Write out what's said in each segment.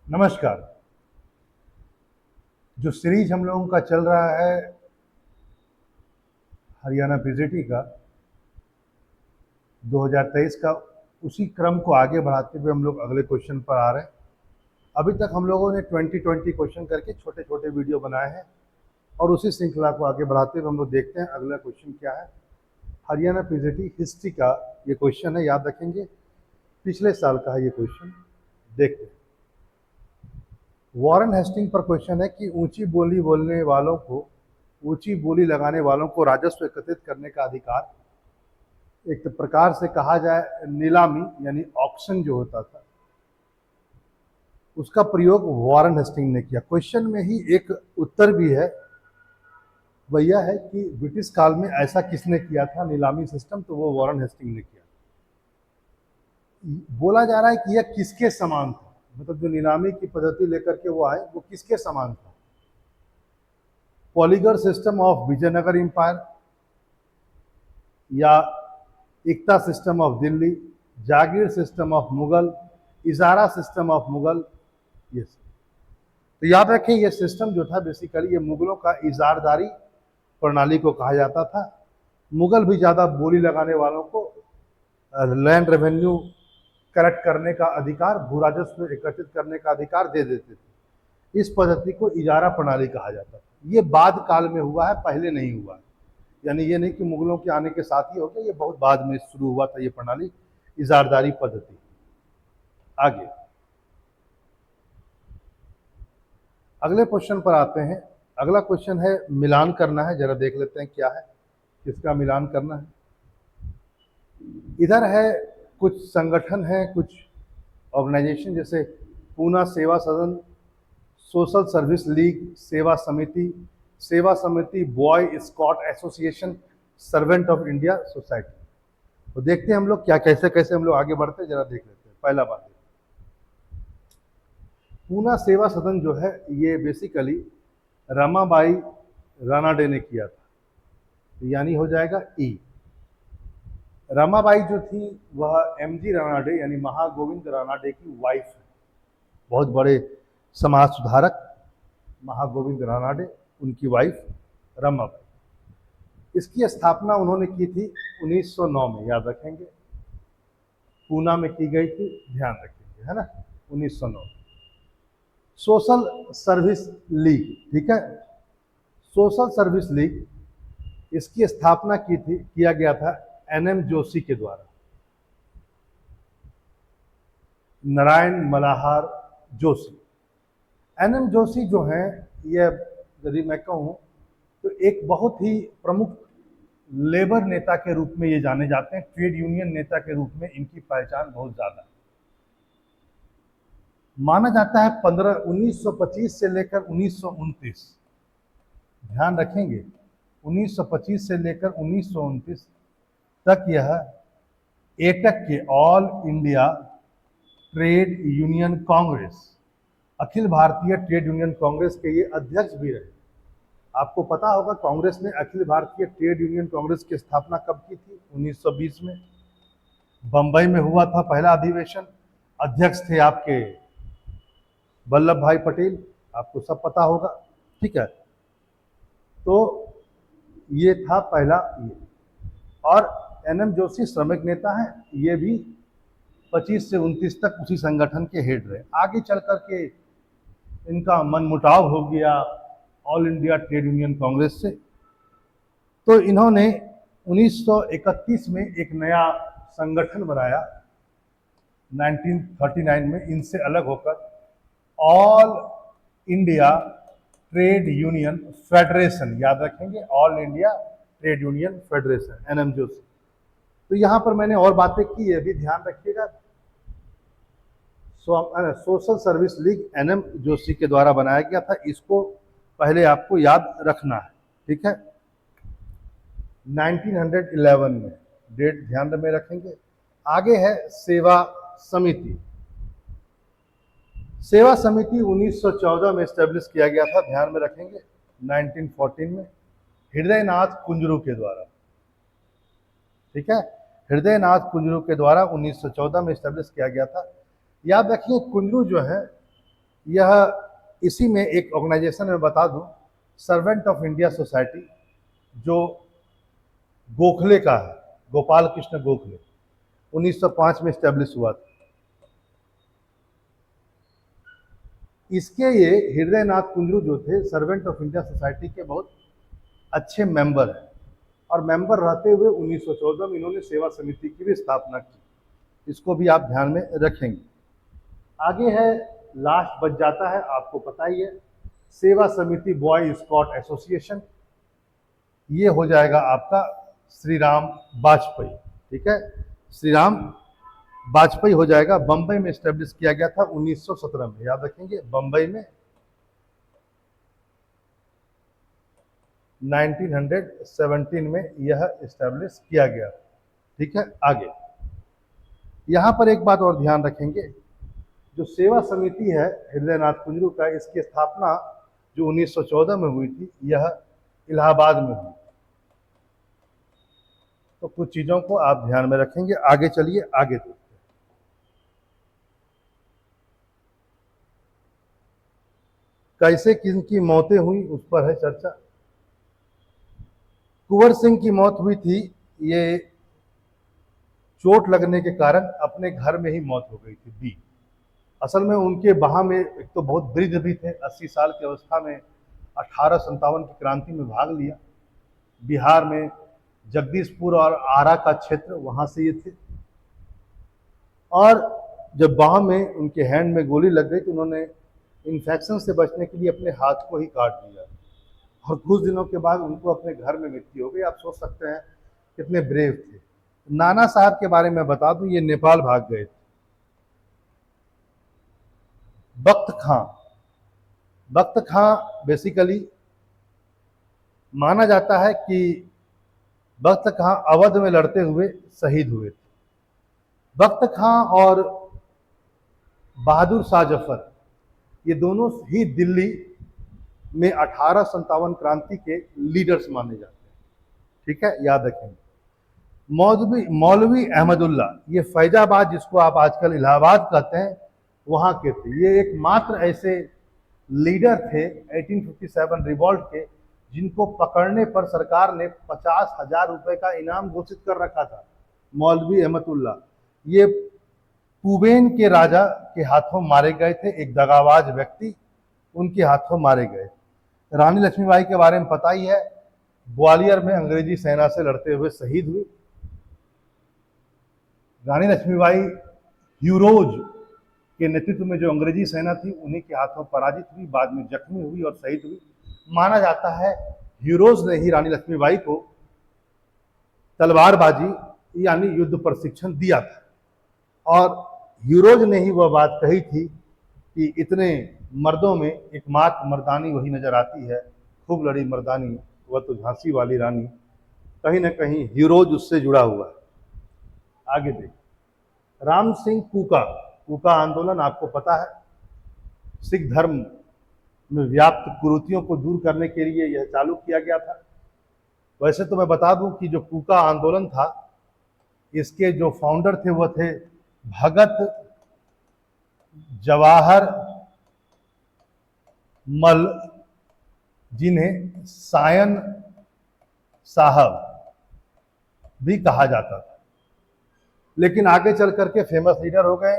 नमस्कार। जो सीरीज हम लोगों का चल रहा है हरियाणा पीजीटी का 2023 का, उसी क्रम को आगे बढ़ाते हुए हम लोग अगले क्वेश्चन पर आ रहे हैं। अभी तक हम लोगों ने 20-20 क्वेश्चन करके छोटे छोटे वीडियो बनाए हैं और उसी श्रृंखला को आगे बढ़ाते हुए हम लोग देखते हैं अगला क्वेश्चन क्या है। हरियाणा पीजीटी हिस्ट्री का ये क्वेश्चन है, याद रखेंगे, पिछले साल का है ये क्वेश्चन। देखते हैं। वॉरेन हेस्टिंग पर क्वेश्चन है कि ऊंची बोली बोलने वालों को, ऊंची बोली लगाने वालों को राजस्व एकत्रित करने का अधिकार, एक प्रकार से कहा जाए नीलामी यानी ऑक्शन जो होता था, उसका प्रयोग वॉरेन हेस्टिंग ने किया। क्वेश्चन में ही एक उत्तर भी है, वह यह है कि ब्रिटिश काल में ऐसा किसने किया था नीलामी सिस्टम, तो वो वॉरेन हेस्टिंग ने किया। बोला जा रहा है कि यह किसके समान था, मतलब जो नीलामी की पद्धति लेकर के वो आए वो किसके समान था। Poligar system of Vijayanagar empire, या इक्ता सिस्टम ऑफ दिल्ली, जागीर सिस्टम ऑफ मुगल, इजारा सिस्टम ऑफ मुगल। ये तो याद रखें, ये सिस्टम जो था बेसिकली ये मुगलों का इजारदारी प्रणाली को कहा जाता था। मुगल भी ज़्यादा बोली लगाने वालों को लैंड रेवेन्यू कलेक्ट करने का अधिकार, भू राजस्व एकत्रित करने का अधिकार दे देते थे। इस पद्धति को इजारा प्रणाली कहा जाता था। ये बाद काल में हुआ है, पहले नहीं हुआ है। यानी ये नहीं कि मुगलों के आने के साथ ही हो गया, ये बहुत बाद में शुरू हुआ था ये प्रणाली, इजारदारी पद्धति। आगे अगले क्वेश्चन पर आते हैं। अगला क्वेश्चन है मिलान करना है, जरा देख लेते हैं क्या है, किसका मिलान करना है। इधर है कुछ संगठन है, कुछ ऑर्गेनाइजेशन, जैसे पूना सेवा सदन, सोशल सर्विस लीग, सेवा समिति boy scout association, servant of India society. तो देखते हैं हम लोग क्या कैसे कैसे हम लोग आगे बढ़ते हैं, जरा देख लेते हैं। पहला बात, पूना सेवा सदन जो है ये बेसिकली रमाबाई रानाडे ने किया था, यानी हो जाएगा ई। रमाबाई जो थी वह एमजी रानाडे यानी महागोविंद रानाडे की वाइफ है, बहुत बड़े समाज सुधारक महागोविंद रानाडे, उनकी वाइफ रमाबाई। इसकी स्थापना उन्होंने की थी 1909 में, याद रखेंगे, पूना में की गई थी, ध्यान रखेंगे, है ना, 1909। सोशल सर्विस लीग, ठीक है, सोशल सर्विस लीग, इसकी स्थापना किया गया था एनएम जोशी के द्वारा, नारायण मल्हार जोशी। एनएम जोशी जो हैं, ये यदि मैं कहूँ तो एक बहुत ही प्रमुख लेबर नेता के रूप में ये जाने जाते हैं, ट्रेड यूनियन नेता के रूप में इनकी पहचान बहुत ज्यादा है। माना जाता है 1925 से लेकर 1929, ध्यान रखेंगे, 1925 से लेकर 1929 तक यह एटक के, all India trade union congress, Akhil Bharatiya trade union Congress के ये अध्यक्ष भी रहे। आपको पता होगा कांग्रेस ने अखिल भारतीय ट्रेड यूनियन कांग्रेस की स्थापना कब की थी, 1920 में, बंबई में हुआ था पहला अधिवेशन। अध्यक्ष थे आपके वल्लभ भाई पटेल, आपको सब पता होगा, ठीक है। तो ये था पहला ये। और एनएम जोशी श्रमिक नेता हैं, ये भी 25 से 29 तक उसी संगठन के हेड रहे। आगे चल करके इनका मनमुटाव हो गया all India trade union Congress से, तो इन्होंने 1931 में एक नया संगठन बनाया, 1939 में, इनसे अलग होकर all India trade union federation, याद रखेंगे, all India trade union federation, NM Joshi. तो यहां पर मैंने और बातें की, ये भी ध्यान रखिएगा। Social service league NM Joshi के द्वारा बनाया गया था, इसको पहले आपको याद रखना है, ठीक है। 1911 में, डेट ध्यान में रखेंगे। आगे है सेवा समिति। सेवा समिति 1914 में स्टैब्लिश किया गया था, ध्यान में रखेंगे, 1914 में, हृदयनाथ कुंजरू के द्वारा, ठीक है, हृदयनाथ कुंजरू के द्वारा 1914 में स्टैब्लिश किया गया था। याद रखिए कुंजरू जो है यह इसी में एक ऑर्गेनाइजेशन में बता दूं, सर्वेंट ऑफ इंडिया सोसाइटी, जो गोखले का है, गोपाल कृष्ण गोखले, 1905 में स्टैब्लिश हुआ था। इसके ये हृदयनाथ कुंजरू जो थे सर्वेंट ऑफ इंडिया सोसाइटी के बहुत अच्छे मेंबर हैं, और मेंबर रहते हुए 1914 में इन्होंने सेवा समिति की भी स्थापना की। इसको भी आप ध्यान में रखेंगे। आगे है, लास्ट बच जाता है, आपको पता ही है, सेवा समिति बॉय स्काउट एसोसिएशन। ये हो जाएगा आपका श्री राम वाजपेयी, ठीक है, श्री राम वाजपेयी हो जाएगा। बंबई में स्टैब्लिश किया गया था 1917 में, याद रखेंगे, बंबई में 1917 में यह स्टैब्लिश किया गया, ठीक है। आगे यहां पर एक बात और ध्यान रखेंगे, जो सेवा समिति है हृदयनाथ कुंजरू का, इसकी स्थापना जो 1914 में हुई थी, यह इलाहाबाद में हुई। तो कुछ चीजों को आप ध्यान में रखेंगे। आगे चलिए, आगे देखते हैं। कैसे किनकी मौतें हुई उस पर है चर्चा। कुंवर सिंह की मौत हुई थी, ये चोट लगने के कारण अपने घर में ही मौत हो गई थी। बी, असल में उनके वहां में एक तो बहुत वृद्ध भी थे, 80 साल की अवस्था में 1857 की क्रांति में भाग लिया। बिहार में जगदीशपुर और आरा का क्षेत्र, वहां से ये थे। और जब बाह में उनके हैंड में गोली लग गई तो उन्होंने इन्फेक्शन से बचने के लिए अपने हाथ को ही काट दिया, और कुछ दिनों के बाद उनको अपने घर में मृत्यु हो गई। आप सोच सकते हैं कितने ब्रेव थे। नाना साहब के बारे में बता दूं, ये नेपाल भाग गए थे। बख्त खां बेसिकली माना जाता है कि बख्त खां अवध में लड़ते हुए शहीद हुए थे। बख्त खां और बहादुर शाह जफर, ये दोनों ही दिल्ली में 1857 क्रांति के लीडर्स माने जाते हैं, ठीक है, याद रखेंगे। मौलवी अहमदुल्ला, ये फैजाबाद, जिसको आप आजकल इलाहाबाद कहते हैं, वहां के थे। ये एकमात्र ऐसे लीडर थे 1857 रिवॉल्ट के, जिनको पकड़ने पर सरकार ने 50,000 रुपए का इनाम घोषित कर रखा था। मौलवी अहमदुल्ला ये पुबेन के राजा के हाथों मारे गए थे, एक दगाबाज व्यक्ति उनके हाथों मारे गए। रानी लक्ष्मीबाई के बारे में पता ही है, ग्वालियर में अंग्रेजी सेना से लड़ते हुए शहीद हुई। रानी लक्ष्मीबाई ह्यूरोज के नेतृत्व में जो अंग्रेजी सेना थी, उन्हीं के हाथों पराजित हुई, बाद में जख्मी हुई और शहीद हुई। माना जाता है ह्यूरोज ने ही रानी लक्ष्मीबाई को तलवारबाजी यानी युद्ध प्रशिक्षण दिया था, और ह्यूरोज ने ही वह बात कही थी कि इतने मर्दों में एकमात्र मर्दानी वही नजर आती है, खूब लड़ी मर्दानी, वह तो झांसी वाली रानी। कहीं ना कहीं ह्यूरोज उससे जुड़ा हुआ है। आगे देख, राम सिंह कूका आंदोलन आपको पता है, सिख धर्म में व्याप्त कुरीतियों को दूर करने के लिए यह चालू किया गया था। वैसे तो मैं बता दूं कि जो कूका आंदोलन था, इसके जो फाउंडर थे वह थे भगत जवाहर मल, जिन्हें सायन साहब भी कहा जाता था, लेकिन आगे चल करके फेमस लीडर हो गए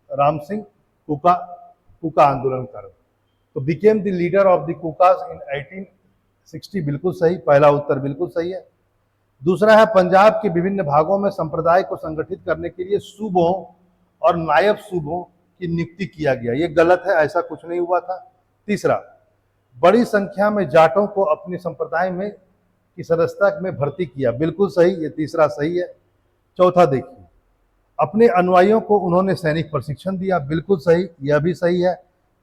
राम सिंह कूका आंदोलन कर, तो became the leader of the Kukas in 1860। बिल्कुल सही, पहला उत्तर बिल्कुल सही है। दूसरा है, पंजाब के विभिन्न भागों में संप्रदाय को संगठित करने के लिए सूबों और नायब सूबों की नियुक्ति किया गया। ये गलत है, ऐसा कुछ नहीं हुआ था। तीसरा, बड़ी संख्या में जाटों को अपने संप्रदाय में की सदस्यता में भर्ती किया। बिल्कुल सही, ये तीसरा सही है। चौथा देखिए, अपने अनुयायियों को उन्होंने सैनिक प्रशिक्षण दिया। बिल्कुल सही, यह भी सही है।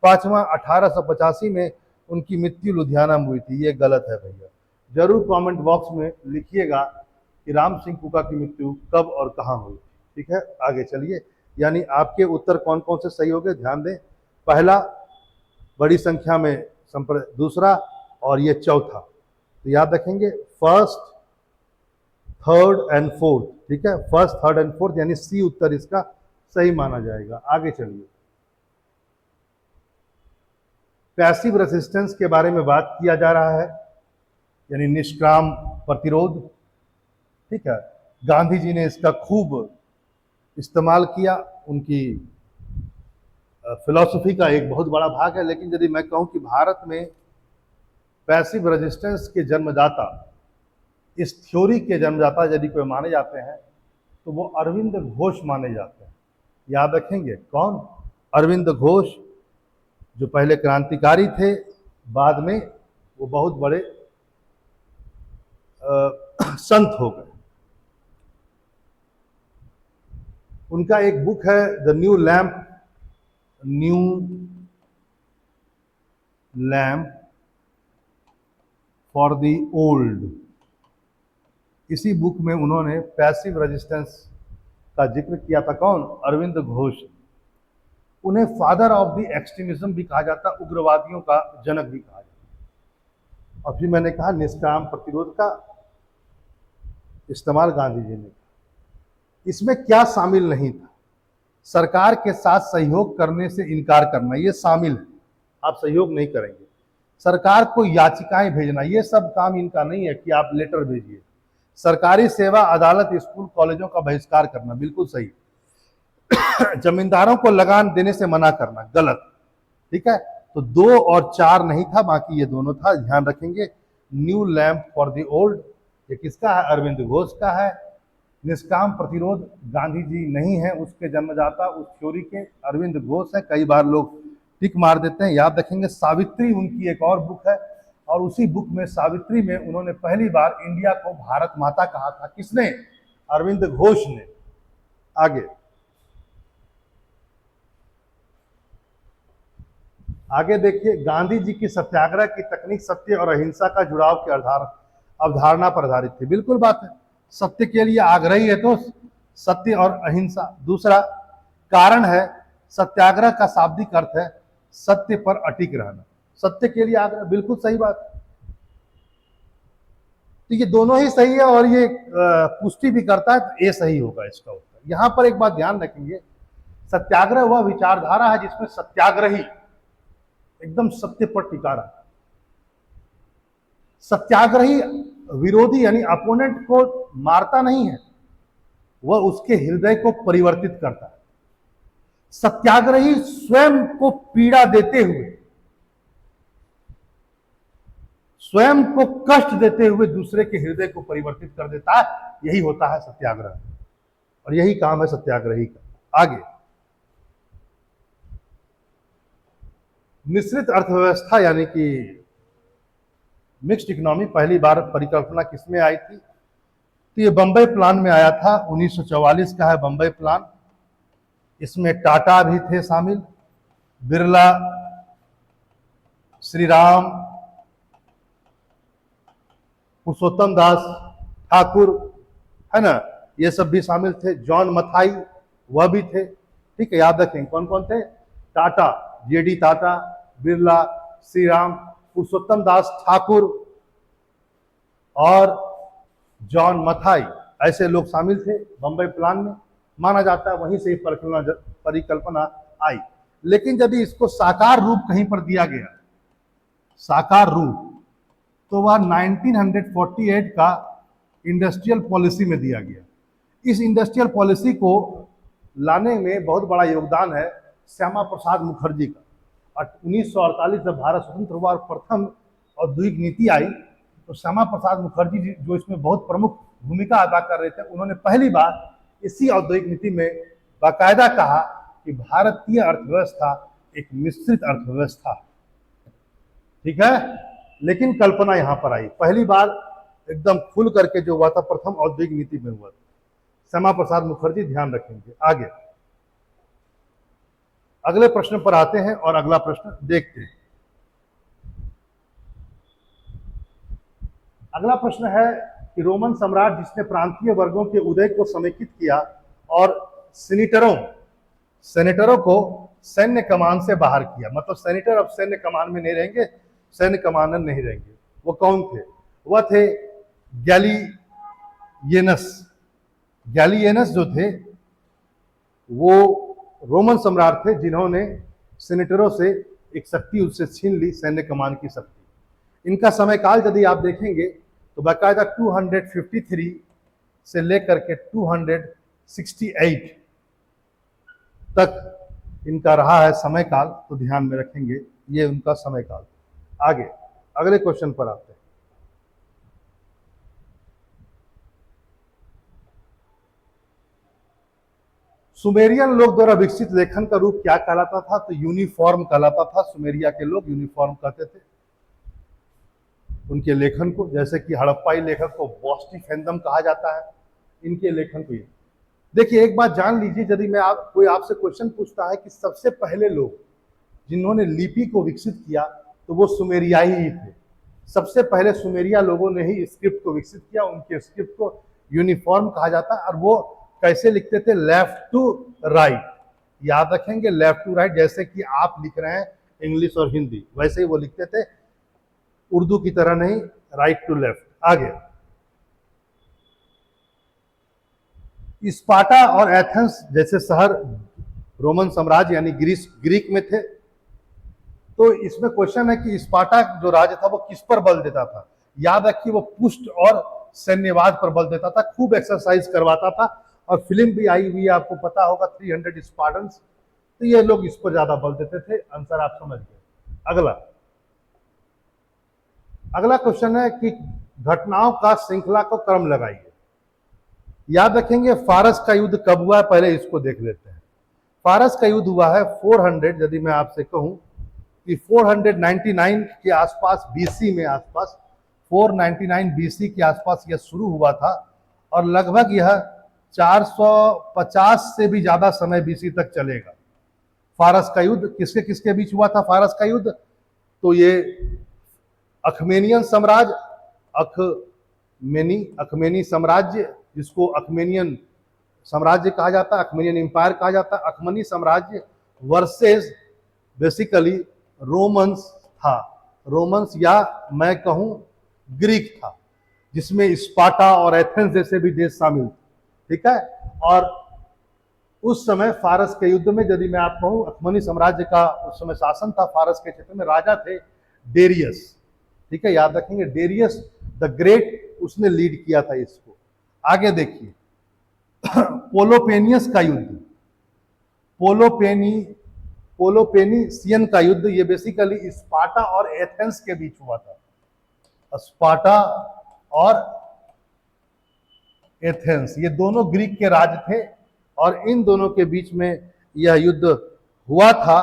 पांचवा, 1885 में उनकी मृत्यु लुधियाना में हुई थी। ये गलत है भैया, जरूर कमेंट बॉक्स में लिखिएगा कि राम सिंह कूका की मृत्यु कब और कहां हुई, ठीक है। आगे चलिए, यानी आपके उत्तर कौन कौन से सही हो गए, ध्यान दें। पहला बड़ी संख्या में दूसरा, और ये चौथा, तो याद रखेंगे फर्स्ट, थर्ड एंड फोर्थ, ठीक है, फर्स्ट, थर्ड एंड फोर्थ, यानी सी उत्तर इसका सही माना जाएगा। आगे चलिए, पैसिव रेसिस्टेंस के बारे में बात किया जा रहा है, यानी निष्काम प्रतिरोध। ठीक है, गांधी जी ने इसका खूब इस्तेमाल किया, उनकी फिलॉसफी का एक बहुत बड़ा भाग है। लेकिन यदि मैं कहूं कि भारत में पैसिव रेजिस्टेंस के जन्मदाता, इस थ्योरी के जन्मदाता यदि कोई माने जाते हैं तो वो अरविंद घोष माने जाते हैं। याद रखेंगे कौन? अरविंद घोष, जो पहले क्रांतिकारी थे, बाद में वो बहुत बड़े संत हो गए। उनका एक बुक है the new lamp for the old. इसी बुक में उन्होंने पैसिव रेजिस्टेंस का जिक्र किया था। कौन? अरविंद घोष। उन्हें फादर ऑफ द एक्सट्रीमिज्म भी कहा जाता, उग्रवादियों का जनक भी कहा जाता। और फिर मैंने कहा निष्काम प्रतिरोध का इस्तेमाल गांधी जी ने किया। इसमें क्या शामिल नहीं था? सरकार के साथ सहयोग करने से इनकार करना, ये शामिल है। आप सहयोग नहीं करेंगे। सरकार को याचिकाएं भेजना, ये सब काम इनका नहीं है कि आप लेटर भेजिए। सरकारी सेवा, अदालत, स्कूल, कॉलेजों का बहिष्कार करना, बिल्कुल सही। जमींदारों को लगान देने से मना करना, गलत। ठीक है, तो 2 और 4 नहीं था, बाकी ये दोनों था, ध्यान रखेंगे। New lamp for the old, ये किसका है? अरविंद घोष का है। निष्काम प्रतिरोध गांधी जी नहीं है उसके जन्मदाता, उस थ्योरी के अरविंद घोष है। कई बार लोग टिक मार देते हैं, याद रखेंगे। सावित्री उनकी एक और बुक है, और उसी बुक में सावित्री में उन्होंने पहली बार इंडिया को भारत माता कहा था। किसने? अरविंद घोष ने। आगे देखिए, गांधी जी की सत्याग्रह की तकनीक सत्य और अहिंसा का जुड़ाव की अवधारणा पर आधारित थी। बिल्कुल बात है, सत्य के लिए आग्रही है तो सत्य और अहिंसा। दूसरा कारण है, सत्याग्रह का शाब्दिक अर्थ है सत्य पर अटिक रहना। सत्य के लिए आग्रह, बिल्कुल सही बात। तो ये दोनों ही सही है, और ये पुष्टि भी करता है, तो ये सही होगा इसका उत्तर। यहां पर एक बात ध्यान रखेंगे, सत्याग्रह वह विचारधारा है जिसमें सत्याग्रही एकदम सत्य पर टिका रहा। सत्याग्रही विरोधी यानी अपोनेंट को मारता नहीं है, वह उसके हृदय को परिवर्तित करता है। सत्याग्रही स्वयं को पीड़ा देते हुए, स्वयं को कष्ट देते हुए दूसरे के हृदय को परिवर्तित कर देता है। यही होता है सत्याग्रह, और यही काम है सत्याग्रही का। आगे, मिश्रित अर्थव्यवस्था यानी कि मिक्स्ड इकोनॉमी पहली बार परिकल्पना किसमें आई थी? तो ये बंबई प्लान में आया था, 1944 का है बंबई प्लान। इसमें टाटा भी थे शामिल, बिरला, श्री राम, पुरुषोत्तम दास ठाकुर, है ना, ये सब भी शामिल थे। जॉन मथाई वह भी थे। ठीक है, याद रखें कौन कौन थे? टाटा, जेडी टाटा, बिरला, श्री राम, पुरुषोत्तम दास ठाकुर और जॉन मथाई, ऐसे लोग शामिल थे बंबई प्लान में। माना जाता है वहीं से परिकल्पना आई। लेकिन यदि इसको साकार रूप कहीं पर दिया गया, साकार रूप, तो वह 1948 का इंडस्ट्रियल पॉलिसी में दिया गया। इस इंडस्ट्रियल पॉलिसी को लाने में बहुत बड़ा योगदान है श्यामा प्रसाद मुखर्जी का। 1948 जब भारत स्वतंत्र हुआ और प्रथम औद्योगिक नीति आई, तो श्यामा प्रसाद मुखर्जी जी जो इसमें बहुत प्रमुख भूमिका अदा कर रहे थे, उन्होंने पहली बार इसी औद्योगिक नीति में बाकायदा कहा कि भारतीय अर्थव्यवस्था एक मिश्रित अर्थव्यवस्था है। ठीक है, लेकिन कल्पना यहां पर आई, पहली बार एकदम खुल करके जो हुआ था प्रथम औद्योगिक नीति में हुआ था। श्यामा प्रसाद मुखर्जी, ध्यान रखेंगे। आगे अगले प्रश्न पर आते हैं और अगला प्रश्न देखते हैं। अगला प्रश्न है कि रोमन सम्राट जिसने प्रांतीय वर्गों के उदय को समेकित किया और सेनेटरों को सैन्य कमान से बाहर किया, मतलब सेनेटर अब सैन्य कमान में नहीं रहेंगे, सैन्य कमांडर नहीं रहेंगे, वो कौन थे? वह थे गैलियनस जो थे वो रोमन सम्राट थे जिन्होंने सेनेटरों से एक शक्ति उससे छीन ली, सैन्य कमान की शक्ति। इनका समय काल यदि आप देखेंगे तो बाकायदा 253 से लेकर के 268 तक इनका रहा है समय काल, तो ध्यान में रखेंगे ये उनका समय काल। आगे अगले क्वेश्चन पर आते हैं। सुमेरियन लोग द्वारा विकसित लेखन का रूप क्या कहलाता था? तो यूनिफॉर्म कहलाता था। सुमेरिया के लोग यूनिफॉर्म कहते थे उनके लेखन को, जैसे कि हड़प्पाई लेखन को बॉस्टिफेंदम कहा जाता है, इनके लेखन को। देखिए एक बात जान लीजिए, यदि कोई आपसे क्वेश्चन पूछता है कि सबसे पहले लोग जिन्होंने लिपि को विकसित किया तो वो सुमेरियाई ही थे। सबसे पहले सुमेरिया लोगों ने ही स्क्रिप्ट को विकसित किया। उनके स्क्रिप्ट को यूनिफॉर्म कहा जाता है। और वो कैसे लिखते थे? Left to right. याद रखेंगे, लेफ्ट टू राइट, जैसे कि आप लिख रहे हैं इंग्लिश और हिंदी, वैसे ही वो लिखते थे, उर्दू की तरह नहीं, राइट टू लेफ्ट। आगे स्पार्टा और एथेंस जैसे शहर रोमन साम्राज्य यानी ग्रीक में थे। तो इसमें क्वेश्चन है कि स्पार्टा जो राज्य था वो किस पर बल देता था? याद रखिए वो पुष्ट और सैन्यवाद पर बल देता था, खूब एक्सरसाइज करवाता था। और फिल्म भी आई हुई है, आपको पता होगा, 300 स्पार्टन्स। तो ये लोग इस पर ज्यादा बल देते थे। आंसर आप समझ गए। अगला क्वेश्चन है कि घटनाओं का श्रृंखला को क्रम लगाइए। याद रखेंगे फारस का युद्ध कब हुआ है, पहले इसको देख लेते हैं। फारस का युद्ध हुआ है 400, यदि मैं आपसे कहूं कि 499 के आसपास बीसी में, आसपास 499 बीसी के आसपास यह शुरू हुआ था और लगभग यह 450 से भी ज्यादा समय बीसी तक चलेगा। फारस का युद्ध किसके किसके बीच हुआ था? फारस का युद्ध तो ये अखमेनियन साम्राज्य, अखमेनी साम्राज्य, जिसको अखमेनियन साम्राज्य कहा जाता है, अखमेनियन एम्पायर कहा जाता है, अखमनी साम्राज्य वर्सेस बेसिकली रोमन्स था। रोमन्स या मैं कहूं ग्रीक था, जिसमें स्पार्टा और एथेंस जैसे भी देश शामिल थे। ठीक है। और उस समय फारस के युद्ध में यदि मैं आप कहूं, अखमनी साम्राज्य का उस समय शासन था फारस के क्षेत्र में, राजा थे डेरियस। ठीक है, याद रखेंगे डेरियस द ग्रेट, उसने लीड किया था इसको। आगे देखिए पोलोपेनियस का युद्ध, पोलोपेनिसियन का युद्ध, ये बेसिकली स्पार्टा और एथेंस के बीच हुआ था। स्पार्टा और एथेंस ये दोनों ग्रीक के राज्य थे और इन दोनों के बीच में यह युद्ध हुआ था।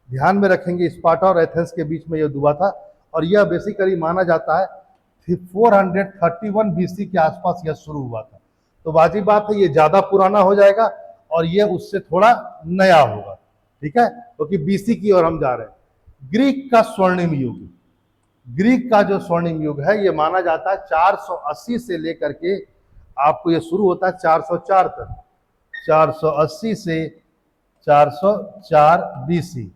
ध्यान में रखेंगे, स्पार्टा और एथेंस के बीच में युद्ध हुआ था और यह बेसिकली माना जाता है 431 बीसी के आसपास यह शुरू हुआ था। तो वाजिब बात है ये ज्यादा पुराना हो जाएगा और यह उससे थोड़ा नया होगा। ठीक है, क्योंकि बीसी की ओर हम जा रहे हैं। ग्रीक का स्वर्णिम युग, ग्रीक का जो स्वर्णिम युग है ये माना जाता है 480 से लेकर के आपको ये शुरू होता है 404 तक, 480 से 404 बीसी।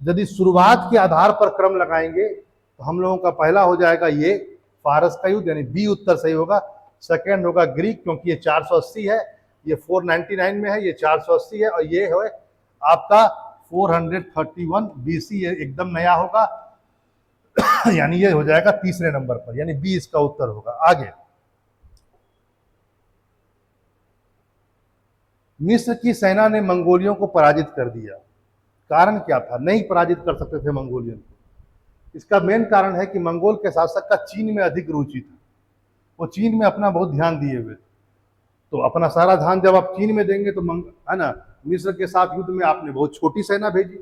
यदि शुरुआत के आधार पर क्रम लगाएंगे तो हम लोगों का पहला हो जाएगा ये फारस का युद्ध, यानी बी उत्तर सही होगा। सेकंड होगा ग्रीक, क्योंकि ये 480 है, ये 499 में है, ये 480 है, और ये है आपका 431 बीसी, ये एकदम नया होगा यानी ये हो जाएगा तीसरे नंबर पर, यानी बी इसका उत्तर होगा। आगे मिस्र की सेना ने मंगोलियों को पराजित कर दिया। कारण क्या था? नहीं पराजित कर सकते थे मंगोलियन को। इसका मेन कारण है कि मंगोल के शासक का चीन में अधिक रुचि था। वो चीन में अपना बहुत ध्यान दिए हुए थे। तो अपना सारा ध्यान जब आप चीन में देंगे तो है ना, मिस्र के साथ युद्ध में आपने बहुत छोटी सेना भेजी,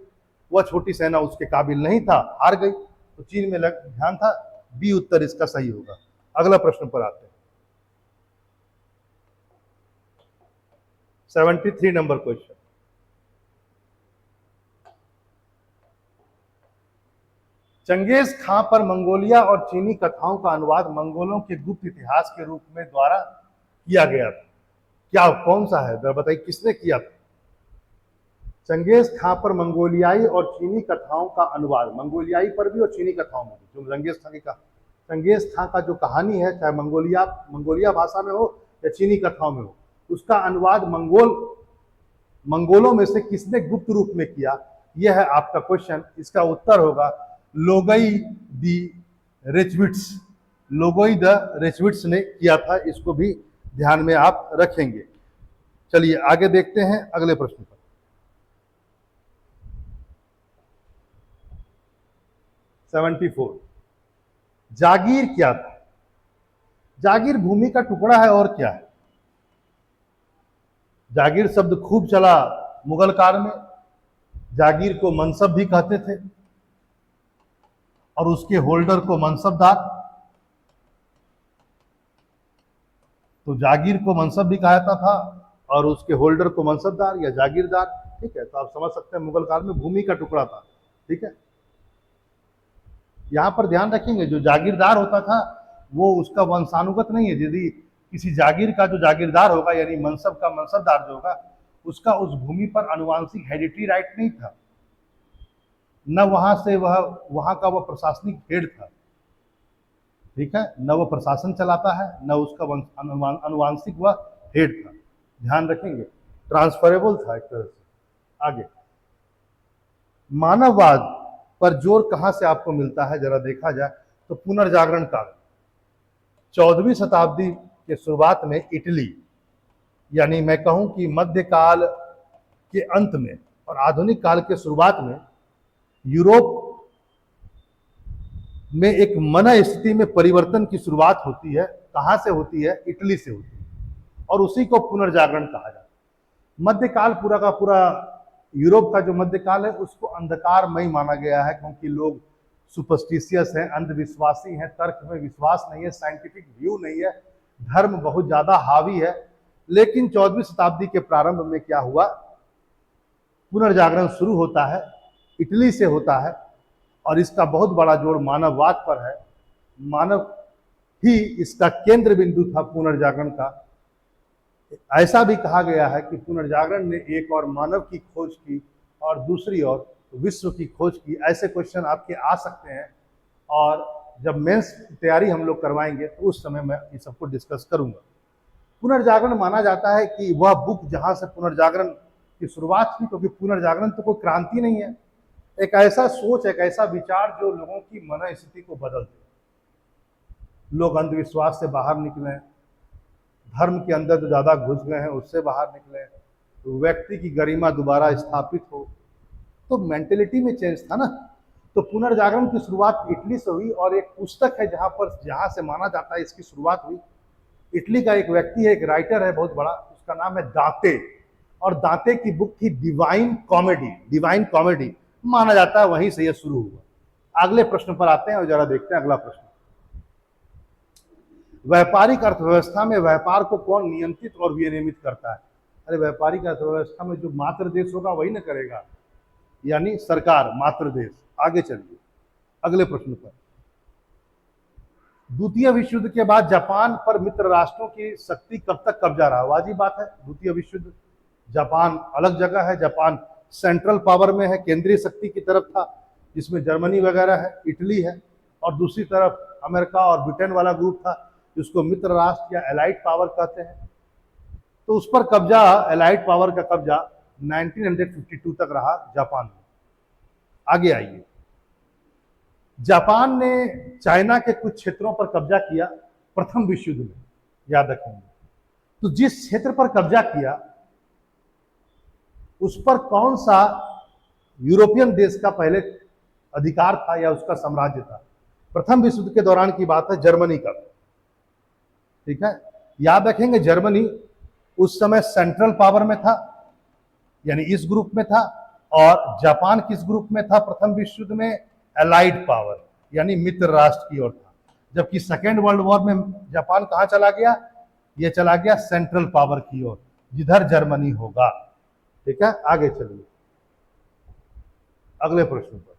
वह छोटी सेना उसके काबिल नहीं था, हार गई। तो चीन में ध्यान था। बी उत्तर इसका सही होगा। अगला प्रश्न पर आते हैं, 73 नंबर क्वेश्चन। चंगेज खां पर मंगोलिया और चीनी कथाओं का अनुवाद मंगोलों के गुप्त इतिहास के रूप में द्वारा किया गया था। क्या, कौन सा है, जरा बताइए किसने किया था? चंगेज खां पर मंगोलियाई और चीनी कथाओं का अनुवाद, मंगोलियाई पर भी और चीनी कथाओं में भी, जो चंगेज खां का जो कहानी है, चाहे मंगोलिया भाषा में हो या चीनी कथाओं में हो, उसका अनुवाद मंगोलों में से किसने गुप्त रूप में किया? यह है आपका क्वेश्चन। इसका उत्तर होगा लोगोई दी रेचविट्स। लोगोई द रेचविट्स ने किया था, इसको भी ध्यान में आप रखेंगे। चलिए आगे देखते हैं अगले प्रश्न पर। 74, जागीर क्या था? जागीर भूमि का टुकड़ा है और क्या है? जागीर शब्द खूब चला मुगल काल में। जागीर को मनसब भी कहते थे और उसके होल्डर को मनसबदार। तो जागीर को मनसब भी कहा जाता था और उसके होल्डर को मनसबदार या जागीरदार। ठीक है, तो आप समझ सकते हैं मुगल काल में भूमि का टुकड़ा था। ठीक है, यहां पर ध्यान रखेंगे जो जागीरदार होता था वो उसका वंशानुगत नहीं है। यदि किसी जागीर का जो जागीरदार होगा यानी मनसब का मनसबदार जो होगा उसका उस भूमि पर अनुवांशिक हेरिडिटरी राइट नहीं था, न वहां से वहां का वह प्रशासनिक हेड था। ठीक है, न वो प्रशासन चलाता है न उसका अनुवांशिक वह हेड था। ध्यान रखेंगे, ट्रांसफरेबल था एक तरह से। आगे, मानववाद पर जोर कहां से आपको मिलता है? जरा देखा जाए तो पुनर्जागरण काल 14वीं शताब्दी के शुरुआत में इटली, यानी मैं कहूं कि मध्यकाल के अंत में और आधुनिक काल के शुरुआत में यूरोप में एक मन स्थिति में परिवर्तन की शुरुआत होती है। कहां से होती है? इटली से होती है और उसी को पुनर्जागरण कहा जाता है। मध्यकाल पूरा का पूरा यूरोप का जो मध्यकाल है उसको अंधकारमय माना गया है, क्योंकि लोग सुपरस्टिशियस हैं, अंधविश्वासी हैं, तर्क में विश्वास नहीं है, साइंटिफिक व्यू नहीं है, धर्म बहुत ज्यादा हावी है। लेकिन 14वीं शताब्दी के प्रारंभ में क्या हुआ? पुनर्जागरण शुरू होता है, इटली से होता है और इसका बहुत बड़ा जोर मानववाद पर है। मानव ही इसका केंद्र बिंदु था पुनर्जागरण का। ऐसा भी कहा गया है कि पुनर्जागरण ने एक और मानव की खोज की और दूसरी ओर विश्व की खोज की। ऐसे क्वेश्चन आपके आ सकते हैं और जब मेंस की तैयारी हम लोग करवाएंगे तो उस समय मैं ये सबको डिस्कस करूंगा। पुनर्जागरण माना जाता है कि वह बुक जहां से पुनर्जागरण की शुरुआत हुई, क्योंकि पुनर्जागरण तो कोई क्रांति नहीं है, एक ऐसा सोच, एक ऐसा विचार जो लोगों की मन स्थिति को बदल दे। लोग अंधविश्वास से बाहर निकले, धर्म के अंदर जो ज्यादा घुस गए हैं उससे बाहर निकले, तो व्यक्ति की गरिमा दोबारा स्थापित हो। तो मेंटेलिटी में चेंज था ना। तो पुनर्जागरण की शुरुआत इटली से हुई और एक पुस्तक है जहां से माना जाता है इसकी शुरुआत हुई। इटली का एक व्यक्ति है, एक राइटर है बहुत बड़ा, उसका नाम है दांते, और दांते की बुक थी डिवाइन कॉमेडी। डिवाइन कॉमेडी माना जाता है वहीं से यह शुरू हुआ। अगले प्रश्न पर आते हैं और जरा देखते हैं अगला प्रश्न। व्यापारिक अर्थव्यवस्था में व्यापार को कौन नियंत्रित और विनियमित करता है? अरे व्यापारिक अर्थव्यवस्था में जो मातृ देश होगा वही ना करेगा, यानी सरकार, मातृ देश। आगे चलिए अगले प्रश्न पर। द्वितीय विश्व युद्ध के बाद जापान पर मित्र राष्ट्रों की शक्ति कब तक कब्जा रहा? वाजिब बात है, द्वितीय विश्व युद्ध, जापान अलग जगह है, जापान सेंट्रल पावर में है, केंद्रीय शक्ति की तरफ था, जिसमें जर्मनी वगैरह है, इटली है, और दूसरी तरफ अमेरिका और ब्रिटेन वाला ग्रुप था जिसको मित्र राष्ट्र या एलाइड पावर कहते हैं। तो उस पर कब्जा, एलाइड पावर का कब्जा 1952 तक रहा जापान में। आगे आइए, जापान ने चाइना के कुछ क्षेत्रों पर कब्जा किया प्रथम विश्व युद्ध में, याद रखेंगे। तो जिस क्षेत्र पर कब्जा किया उस पर कौन सा यूरोपियन देश का पहले अधिकार था या उसका साम्राज्य था? प्रथम विश्व युद्ध के दौरान की बात है, जर्मनी का। ठीक है, याद रखेंगे जर्मनी उस समय सेंट्रल पावर में था, यानी इस ग्रुप में था, और जापान किस ग्रुप में था प्रथम विश्व युद्ध में? एलाइड पावर, यानी मित्र राष्ट्र की ओर था। जबकि सेकेंड वर्ल्ड वॉर में जापान कहां चला गया? यह चला गया सेंट्रल पावर की ओर, जिधर जर्मनी होगा। ठीक है, आगे चलिए अगले प्रश्न पर।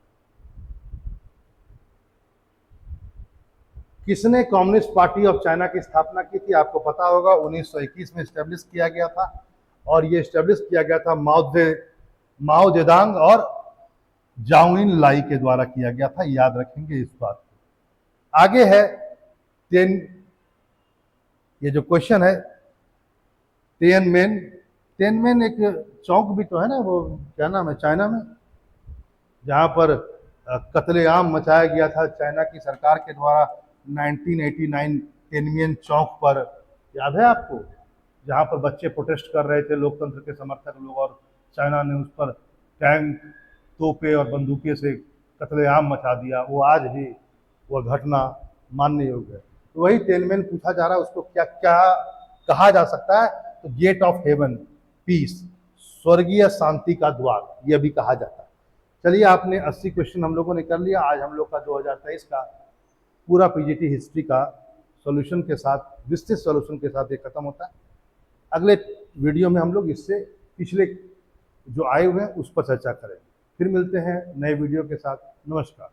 किसने कम्युनिस्ट पार्टी ऑफ चाइना की स्थापना की थी? आपको पता होगा 1921 में स्टैब्लिश किया गया था और ये स्टैब्लिश किया गया था माओ जेदांग और जाओइन लाई के द्वारा किया गया था। याद रखेंगे इस बात को। आगे है ये जो क्वेश्चन है तिएनमेन एक चौक भी तो है ना, वो क्या नाम है चाइना में? जहाँ पर कत्लेआम मचाया गया था चाइना की सरकार के द्वारा 1989 तिनमियन चौक पर, याद है आपको, जहाँ पर बच्चे प्रोटेस्ट कर रहे थे, लोकतंत्र के समर्थक लोग, और चाइना ने उस पर टैंक, तोपे और बंदूकें से कत्लेआम मचा दिया। वो आज भी वह घटना मानने योग्य है। तो वही तेलमेन पूछा जा रहा है, उसको क्या क्या कहा जा सकता है? तो गेट ऑफ हेवन, पीस, स्वर्गीय शांति का द्वार, यह भी कहा जाता है। चलिए, आपने 80 क्वेश्चन हम लोगों ने कर लिया। आज हम लोग का 2023 का पूरा पीजीटी हिस्ट्री का सॉल्यूशन के साथ, विस्तृत सॉल्यूशन के साथ ये खत्म होता है। अगले वीडियो में हम लोग इससे पिछले जो आए हुए हैं उस पर चर्चा करें। फिर मिलते हैं नए वीडियो के साथ। नमस्कार।